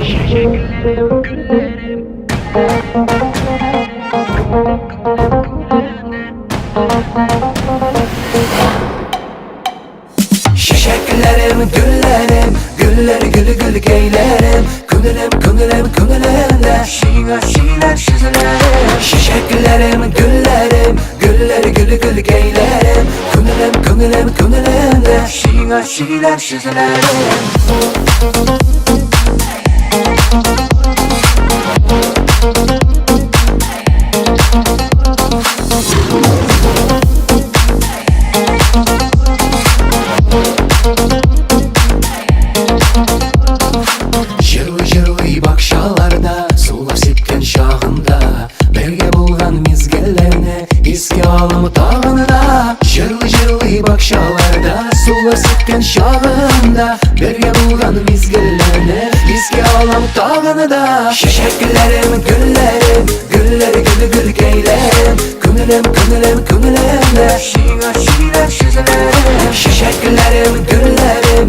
Çiçeklerim, güllerim. Çiçeklerim, güllerim, gülleri gülü gülü geylerim. Künülüm, künülüm, künülümde şiine şiine süzülerim. Çiçeklerim, güllerim, gülleri gülü gülü geylerim. Künülüm, künülüm, künülümde şiine şiine süzülerim. Bakşalarda, sular sepken şahında Belge bulgan mizgellerine, eski alımı tağında. Jırlı jırlı bakşalarda, sular sepken şahında Belge bulgan mizgellerine, eski alımı tağında. Çiçeklerim, güllerim, gülleri gülü gül geylerim. Künülüm, künülüm, künülümde şiine şiine süzülerim. Çiçeklerim, güllerim,